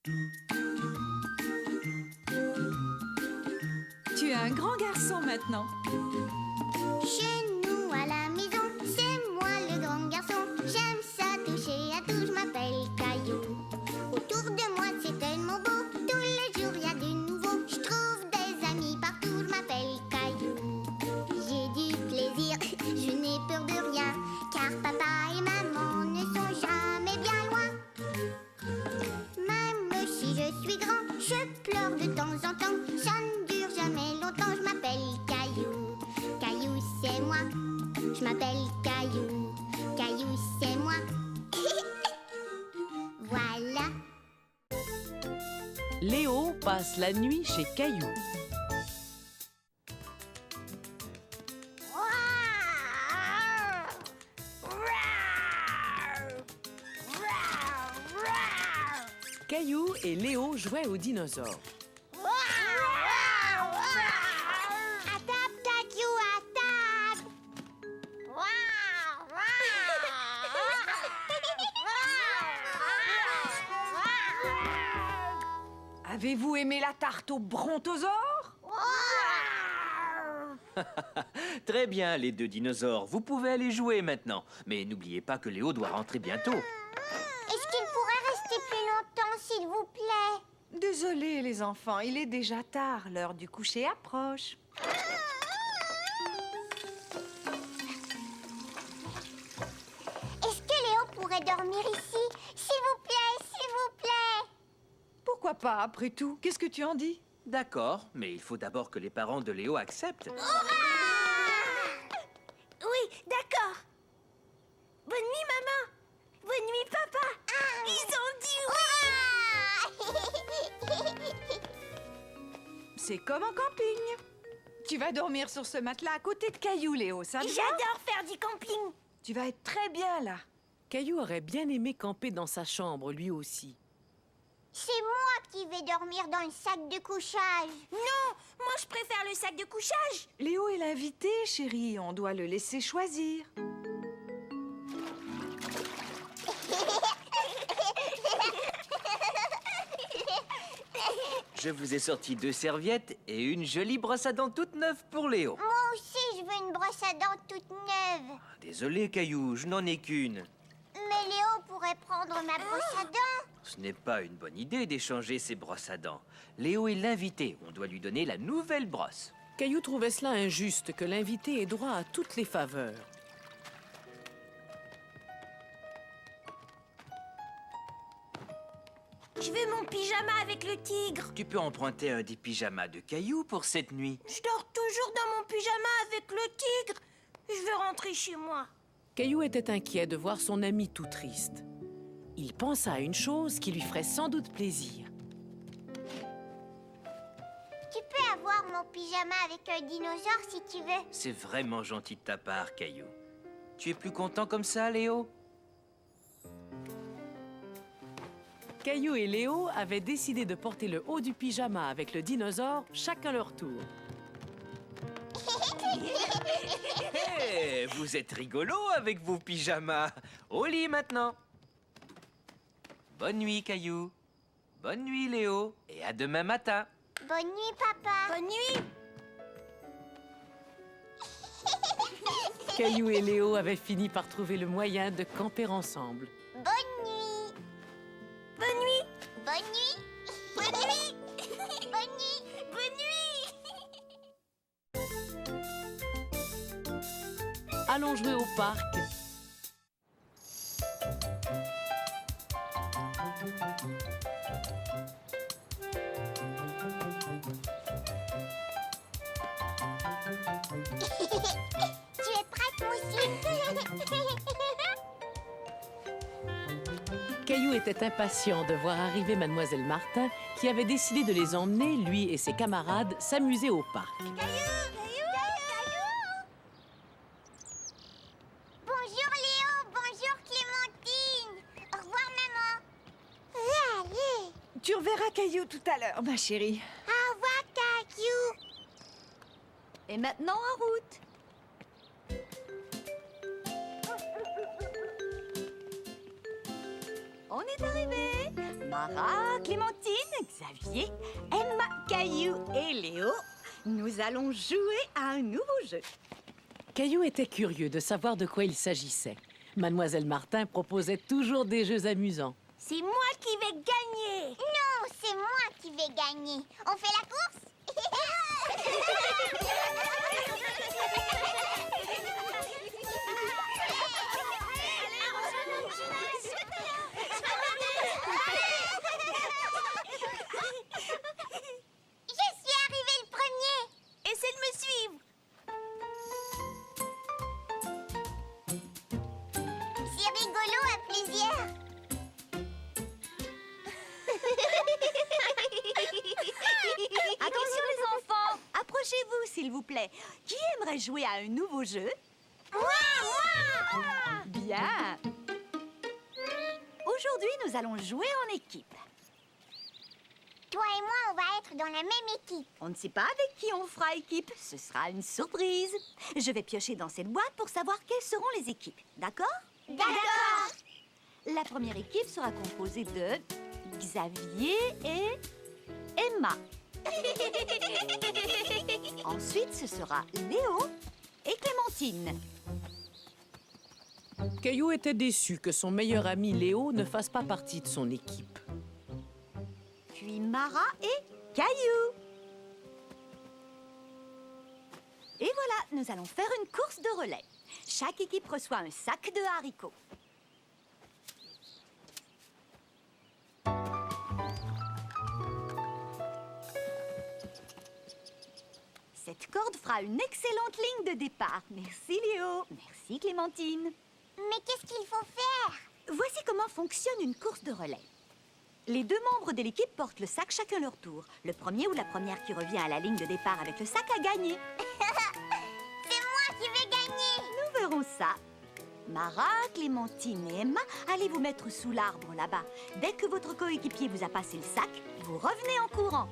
Tu es un grand garçon maintenant. Chez nous à la maison, c'est moi le grand garçon. J'aime ça toucher à tout, je m'appelle Caillou. Autour de moi c'est tellement beau, tous les jours y a du nouveau. Je trouve des amis partout, je m'appelle Caillou. J'ai du plaisir, je n'ai peur de rien, car papa et maman ne sont jamais bien loin. Même si je suis grand, je pleure de temps en temps. Ça ne dure jamais longtemps, je m'appelle Caillou. Caillou, c'est moi. Je m'appelle Caillou. Caillou, c'est moi. Voilà. Léo passe la nuit chez Caillou. Caillou et Léo jouaient aux dinosaures. À table, Caillou, à table. Avez-vous aimé la tarte au brontosaure? Très bien, les deux dinosaures. Vous pouvez aller jouer maintenant. Mais n'oubliez pas que Léo doit rentrer bientôt. Est-ce qu'il pourrait rester plus longtemps, s'il vous plaît? Désolés les enfants, il est déjà tard, l'heure du coucher approche. Est-ce que Léo pourrait dormir ici? S'il vous plaît, s'il vous plaît. Pourquoi pas, après tout? Qu'est-ce que tu en dis? D'accord, mais il faut d'abord que les parents de Léo acceptent. Oui, d'accord. Bonne nuit, maman. Bonne nuit, papa. Ils ont dit oui. C'est comme en camping. Tu vas dormir sur ce matelas à côté de Caillou, Léo, ça te va? J'adore faire du camping. Tu vas être très bien là. Caillou aurait bien aimé camper dans sa chambre, lui aussi. C'est moi qui vais dormir dans le sac de couchage. Non, moi je préfère le sac de couchage. Léo est l'invité, chérie, on doit le laisser choisir. Je vous ai sorti 2 serviettes et une jolie brosse à dents toute neuve pour Léo. Moi aussi, je veux une brosse à dents toute neuve. Désolé, Caillou, je n'en ai qu'une. Mais Léo pourrait prendre ma brosse à dents. Ce n'est pas une bonne idée d'échanger ses brosses à dents. Léo est l'invité, on doit lui donner la nouvelle brosse. Caillou trouvait cela injuste que l'invité ait droit à toutes les faveurs. Je veux mon pyjama avec le tigre. Tu peux emprunter un des pyjamas de Caillou pour cette nuit. Je dors toujours dans mon pyjama avec le tigre. Je veux rentrer chez moi. Caillou était inquiet de voir son ami tout triste. Il pensa à une chose qui lui ferait sans doute plaisir. Tu peux avoir mon pyjama avec un dinosaure si tu veux. C'est vraiment gentil de ta part, Caillou. Tu es plus content comme ça, Léo? Caillou et Léo avaient décidé de porter le haut du pyjama avec le dinosaure, chacun leur tour. Hé, vous êtes rigolo avec vos pyjamas. Au lit maintenant. Bonne nuit, Caillou. Bonne nuit, Léo. Et à demain matin. Bonne nuit, papa. Bonne nuit. Caillou et Léo avaient fini par trouver le moyen de camper ensemble. Bonne nuit. Bonne nuit. Bonne nuit. Bonne nuit. Bonne nuit. Bonne nuit. Allons jouer au parc. Tu es prête, Moussi? Caillou était impatient de voir arriver Mademoiselle Martin, qui avait décidé de les emmener, lui et ses camarades, s'amuser au parc. Caillou, Caillou, Caillou. Bonjour Léo, bonjour Clémentine. Au revoir maman. Allez. Tu reverras Caillou tout à l'heure, ma chérie. Au revoir Caillou. Et maintenant, en route. On est arrivé. Mara, Clémentine, Xavier, Emma, Caillou et Léo, nous allons jouer à un nouveau jeu. Caillou était curieux de savoir de quoi il s'agissait. Mademoiselle Martin proposait toujours des jeux amusants. C'est moi qui vais gagner. Non, c'est moi qui vais gagner. On fait la course? Je suis arrivé le premier. Essaie de me suivre. C'est rigolo à plusieurs. Attention les enfants, approchez-vous s'il vous plaît. Qui aimerait jouer à un nouveau jeu? Moi! Bien. Aujourd'hui, nous allons jouer en équipe. Toi et moi, on va être dans la même équipe. On ne sait pas avec qui on fera équipe. Ce sera une surprise. Je vais piocher dans cette boîte pour savoir quelles seront les équipes. D'accord? D'accord. La première équipe sera composée de Xavier et Emma. Ensuite, ce sera Léo et Clémentine. Caillou était déçu que son meilleur ami Léo ne fasse pas partie de son équipe. Puis Mara et Caillou. Et voilà, nous allons faire une course de relais. Chaque équipe reçoit un sac de haricots. Cette corde fera une excellente ligne de départ. Merci Léo. Merci Clémentine. Mais qu'est-ce qu'il faut faire? Voici comment fonctionne une course de relais. Les deux membres de l'équipe portent le sac chacun leur tour. Le premier ou la première qui revient à la ligne de départ avec le sac a gagné. C'est moi qui vais gagner. Nous verrons ça. Mara, Clémentine et Emma, allez vous mettre sous l'arbre là-bas. Dès que votre coéquipier vous a passé le sac, vous revenez en courant.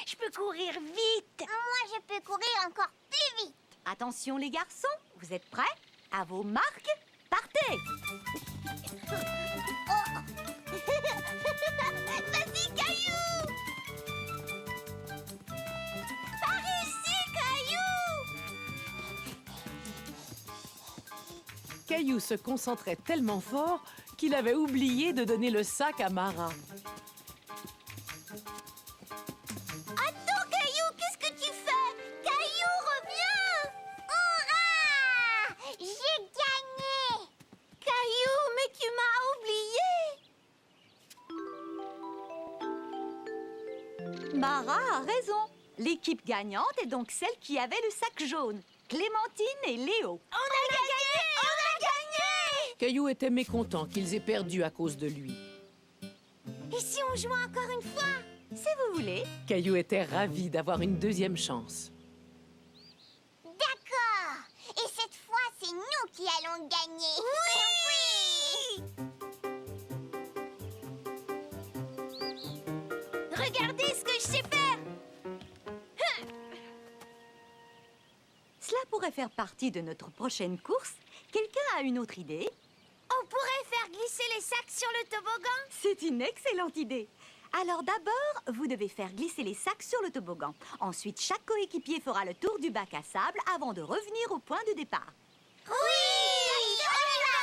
Je peux courir vite. Moi, je peux courir encore plus vite. Attention les garçons, vous êtes prêts? À vos marques, partez! Vas-y, Caillou. Par ici, Caillou. Caillou se concentrait tellement fort qu'il avait oublié de donner le sac à Mara. Attends, Caillou, qu'est-ce que tu fais? Caillou, reviens. Hurrah! J'ai gagné. Caillou, mais tu m'as oublié. Mara a raison. L'équipe gagnante est donc celle qui avait le sac jaune. Clémentine et Léo. On a gagné! On a gagné! Caillou était mécontent qu'ils aient perdu à cause de lui. Et si on jouait encore une fois? Si vous voulez. Caillou était ravi d'avoir une deuxième chance. D'accord. Et cette fois, c'est nous qui allons gagner. Oui! Regardez ce que je sais faire. Cela pourrait faire partie de notre prochaine course. Quelqu'un a une autre idée? On pourrait faire glisser les sacs sur le toboggan. C'est une excellente idée. Alors d'abord, vous devez faire glisser les sacs sur le toboggan. Ensuite, chaque coéquipier fera le tour du bac à sable avant de revenir au point de départ. Oui!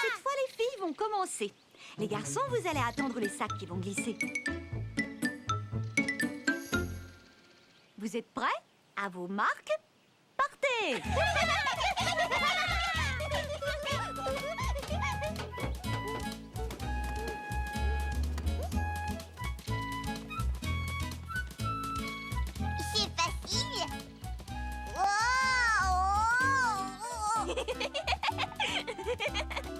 Cette fois, les filles vont commencer. Les garçons, vous allez attendre les sacs qui vont glisser. Vous êtes prêts? À vos marques, partez! C'est facile. Oh!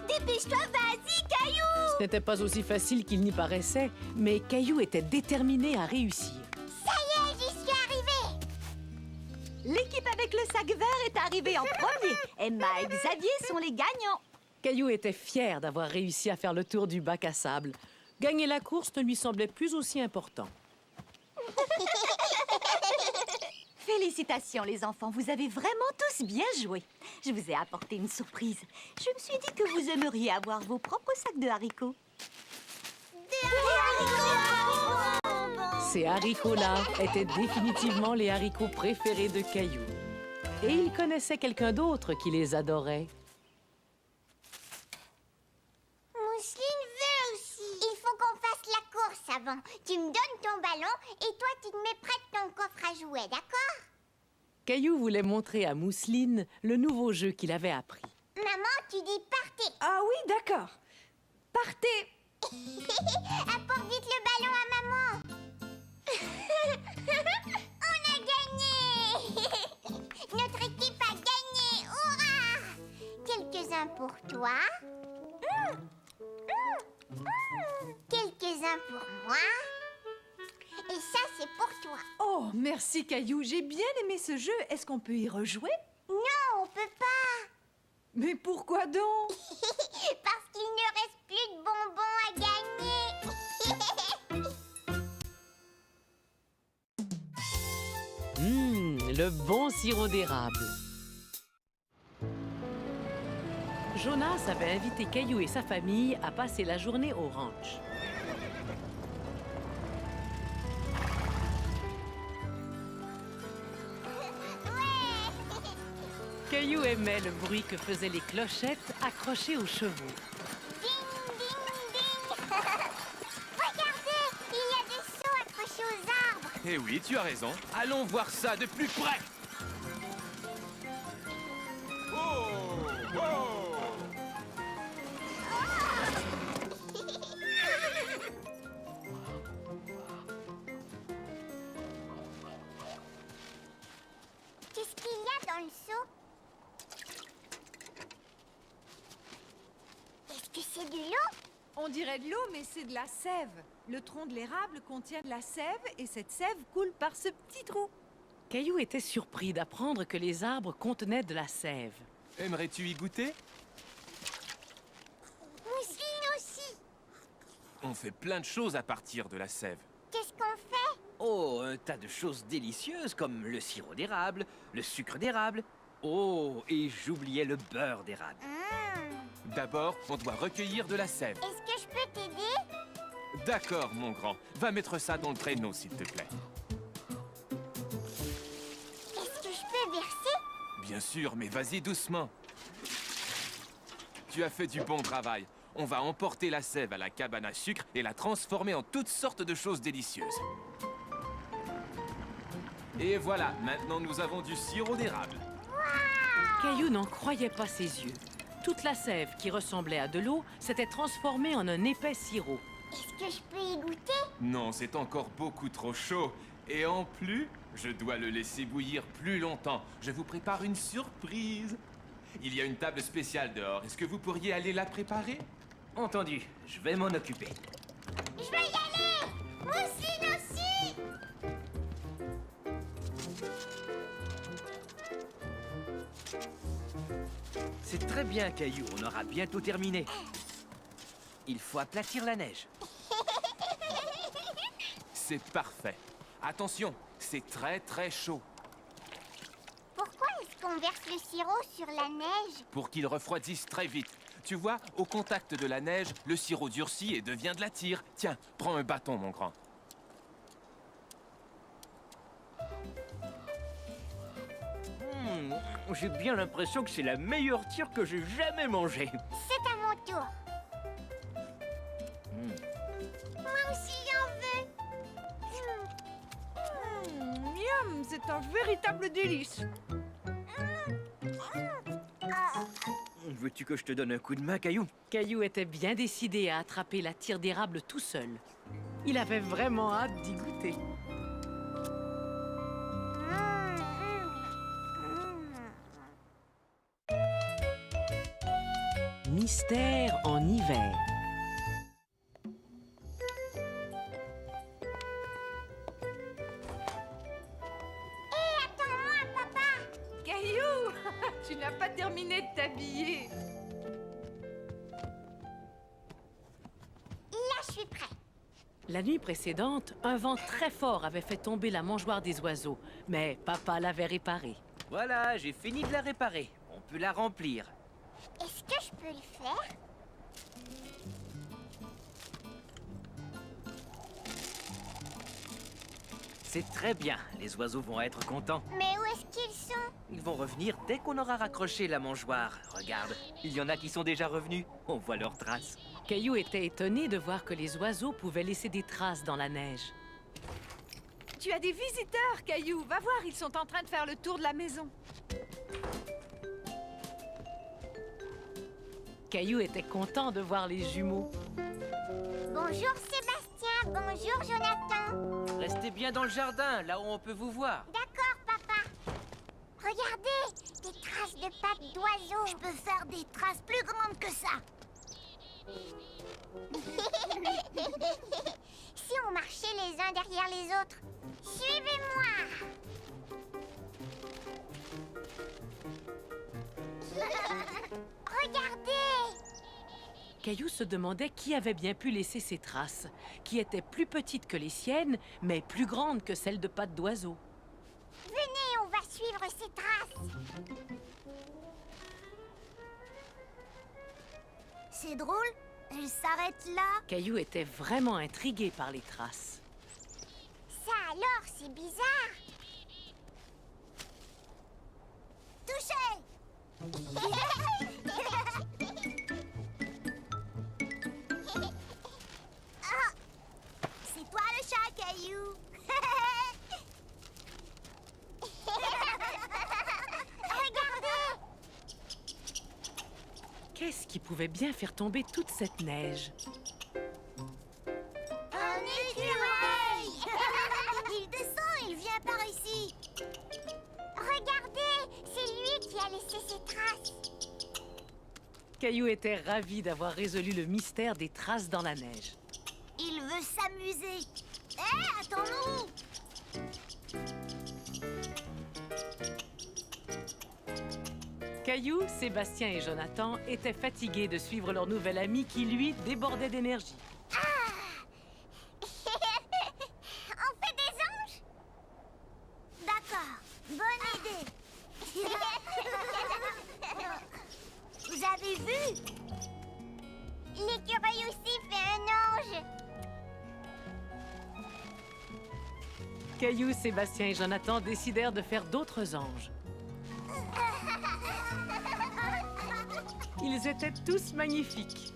Dépêche-toi, vas-y, Caillou! Ce n'était pas aussi facile qu'il n'y paraissait, mais Caillou était déterminé à réussir. Ça y est, j'y suis arrivée. L'équipe avec le sac vert est arrivée en premier. Emma et Xavier sont les gagnants. Caillou était fier d'avoir réussi à faire le tour du bac à sable. Gagner la course ne lui semblait plus aussi important. Félicitations les enfants, vous avez vraiment tous bien joué. Je vous ai apporté une surprise. Je me suis dit que vous aimeriez avoir vos propres sacs de haricots. Ces haricots-là étaient définitivement les haricots préférés de Caillou. Et il connaissait quelqu'un d'autre qui les adorait. Mousseline veut aussi. Il faut qu'on fasse la course avant. Tu me donnes ton ballon et toi tu me prêtes ton coffre à jouets, d'accord? Caillou voulait montrer à Mousseline le nouveau jeu qu'il avait appris. Maman, tu dis partez. Ah oui, d'accord. Partez. Apporte vite le ballon à maman. On a gagné. Notre équipe a gagné. Hurrah! Quelques-uns pour toi. Quelques-uns pour moi. Et ça, c'est pour toi. Oh, merci Caillou, j'ai bien aimé ce jeu. Est-ce qu'on peut y rejouer? Non, on peut pas. Mais pourquoi donc? Parce qu'il ne reste plus de bonbons à gagner. Le bon sirop d'érable. Jonas avait invité Caillou et sa famille à passer la journée au ranch. Caillou aimait le bruit que faisaient les clochettes accrochées aux chevaux. Ding, ding, ding. Regardez, il y a des seaux accrochés aux arbres. Eh oui, tu as raison. Allons voir ça de plus près. Qu'est-ce qu'il y a dans le seau? Est-ce que c'est de l'eau? On dirait de l'eau, mais c'est de la sève. Le tronc de l'érable contient de la sève et cette sève coule par ce petit trou. Caillou était surpris d'apprendre que les arbres contenaient de la sève. Aimerais-tu y goûter? Mousseline aussi. On fait plein de choses à partir de la sève. Qu'est-ce qu'on fait? Oh, un tas de choses délicieuses comme le sirop d'érable, le sucre d'érable. Oh, et j'oubliais le beurre d'érable. D'abord, on doit recueillir de la sève. Est-ce que je peux t'aider? D'accord, mon grand. Va mettre ça dans le traîneau, s'il te plaît. Est-ce que je peux verser? Bien sûr, mais vas-y doucement. Tu as fait du bon travail. On va emporter la sève à la cabane à sucre et la transformer en toutes sortes de choses délicieuses. Et voilà, maintenant nous avons du sirop d'érable. Caillou n'en croyait pas ses yeux. Toute la sève qui ressemblait à de l'eau s'était transformée en un épais sirop. Est-ce que je peux y goûter? Non, c'est encore beaucoup trop chaud. Et en plus, je dois le laisser bouillir plus longtemps. Je vous prépare une surprise. Il y a une table spéciale dehors. Est-ce que vous pourriez aller la préparer? Entendu, je vais m'en occuper. Je vais y aller! Mousseline aussi! C'est très bien, Caillou, on aura bientôt terminé. Il faut aplatir la neige. C'est parfait. Attention, c'est très très chaud. Pourquoi est-ce qu'on verse le sirop sur la neige? Pour qu'il refroidisse très vite. Tu vois, au contact de la neige, le sirop durcit et devient de la tire. Tiens, prends un bâton, mon grand. J'ai bien l'impression que c'est la meilleure tire que j'ai jamais mangée. C'est à mon tour. Moi aussi j'en veux. Miam, c'est un véritable délice. Veux-tu que je te donne un coup de main, Caillou? Caillou était bien décidé à attraper la tire d'érable tout seul. Il avait vraiment hâte d'y goûter. Mystère en hiver. Attends-moi, papa. Caillou, tu n'as pas terminé de t'habiller. Là, je suis prêt. La nuit précédente, un vent très fort avait fait tomber la mangeoire des oiseaux, mais papa l'avait réparée. Voilà, j'ai fini de la réparer. On peut la remplir. Est-ce que je peux le faire? C'est très bien. Les oiseaux vont être contents. Mais où est-ce qu'ils sont? Ils vont revenir dès qu'on aura raccroché la mangeoire. Regarde, il y en a qui sont déjà revenus. On voit leurs traces. Caillou était étonné de voir que les oiseaux pouvaient laisser des traces dans la neige. Tu as des visiteurs, Caillou. Va voir, ils sont en train de faire le tour de la maison. Caillou était content de voir les jumeaux. Bonjour Sébastien, bonjour Jonathan. Restez bien dans le jardin, là où on peut vous voir. D'accord, papa. Regardez, des traces de pattes d'oiseaux. Je peux faire des traces plus grandes que ça. Si on marchait les uns derrière les autres, suivez-moi. Regardez. Caillou se demandait qui avait bien pu laisser ces traces, qui étaient plus petites que les siennes, mais plus grandes que celles de pattes d'oiseaux. Venez, on va suivre ces traces. C'est drôle, elle s'arrête là. Caillou était vraiment intrigué par les traces. Ça alors, c'est bizarre. Touchez. Ah, c'est toi le chat, Caillou. Regardez. Qu'est-ce qui pouvait bien faire tomber toute cette neige? Un écureuil. Il descend, il vient par ici. Regardez, c'est lui qui a laissé ses traces. Caillou était ravi d'avoir résolu le mystère des traces dans la neige. Il veut s'amuser. Hé, attends-nous. Caillou, Sébastien et Jonathan étaient fatigués de suivre leur nouvel ami qui, lui, débordait d'énergie. On fait des anges? D'accord, bonne idée. Vous avez vu? L'écureuil aussi fait un ange. Caillou, Sébastien et Jonathan décidèrent de faire d'autres anges. Ils étaient tous magnifiques.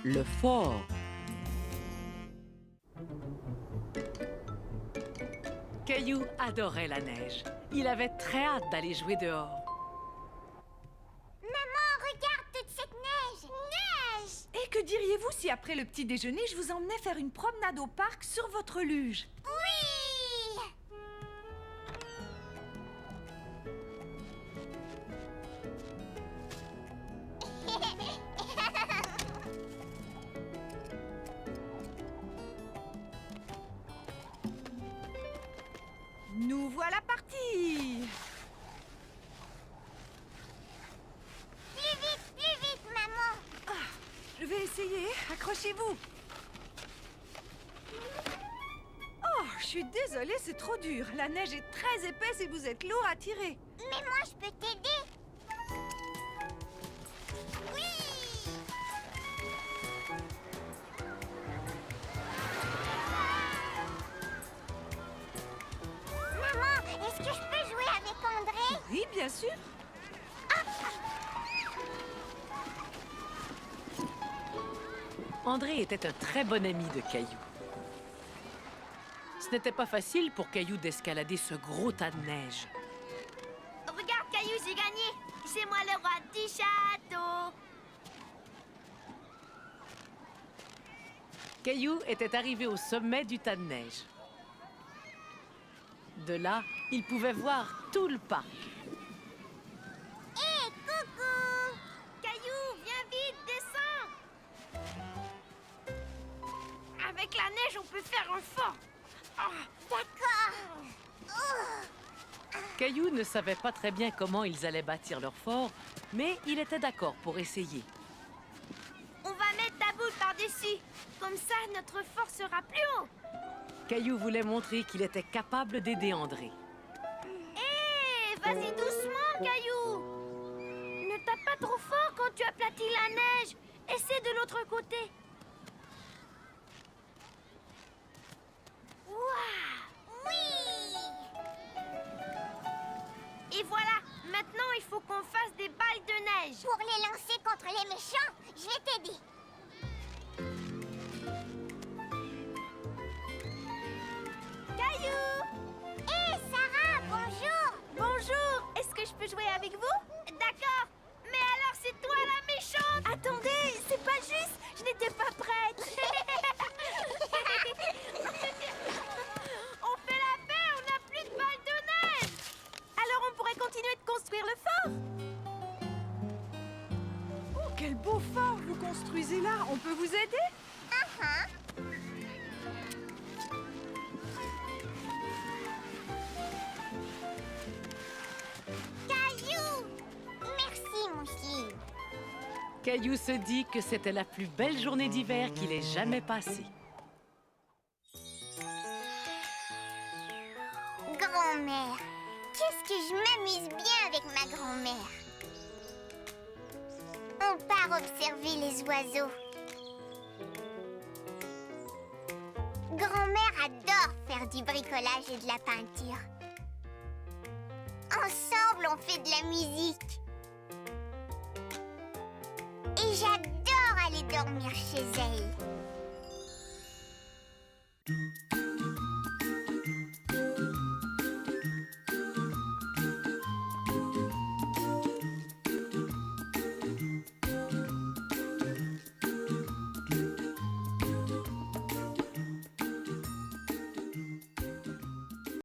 Le fort. Caillou adorait la neige. Il avait très hâte d'aller jouer dehors. Maman, regarde toute cette neige. Neige! Et que diriez-vous si après le petit déjeuner, je vous emmenais faire une promenade au parc sur votre luge? Oui! Nous voilà partis! Plus vite, maman. Je vais essayer. Accrochez-vous. Oh, je suis désolée, c'est trop dur. La neige est très épaisse et vous êtes lourd à tirer. Mais moi, je peux t'aider. Oui! Maman, est-ce que je peux jouer avec André? Oui, bien sûr. André était un très bon ami de Caillou. Ce n'était pas facile pour Caillou d'escalader ce gros tas de neige. Regarde, Caillou, j'ai gagné. C'est moi le roi du château. Caillou était arrivé au sommet du tas de neige. De là, il pouvait voir tout le parc. Hé, coucou! Caillou, viens vite, descends! Avec la neige, on peut faire un fort. D'accord. Caillou ne savait pas très bien comment ils allaient bâtir leur fort, mais il était d'accord pour essayer. On va Comme ça, notre force sera plus haut. Caillou voulait montrer qu'il était capable d'aider André. Hé, vas-y doucement, Caillou. Ne tape pas trop fort quand tu aplatis la neige. Essaie de l'autre côté. Waouh! Oui! Et voilà, maintenant il faut qu'on fasse des balles de neige. Pour les lancer contre les méchants, je vais t'aider. Caillou! Hé, Sarah, bonjour! Bonjour, est-ce que je peux jouer avec vous? D'accord, mais alors c'est toi la méchante! Attendez, c'est pas juste, je n'étais pas prête. On fait la paix, on n'a plus de balles de neige. Alors on pourrait continuer de construire le fort. Oh, quel beau fort vous construisez là. On peut vous aider? Caillou! Merci, Mousseline. Caillou se dit que c'était la plus belle journée d'hiver qu'il ait jamais passée. Grand-mère, qu'est-ce que je m'amuse bien avec ma grand-mère. On part observer les oiseaux. Grand-mère adore faire du bricolage et de la peinture. Ensemble, on fait de la musique. Et j'adore aller dormir chez elle.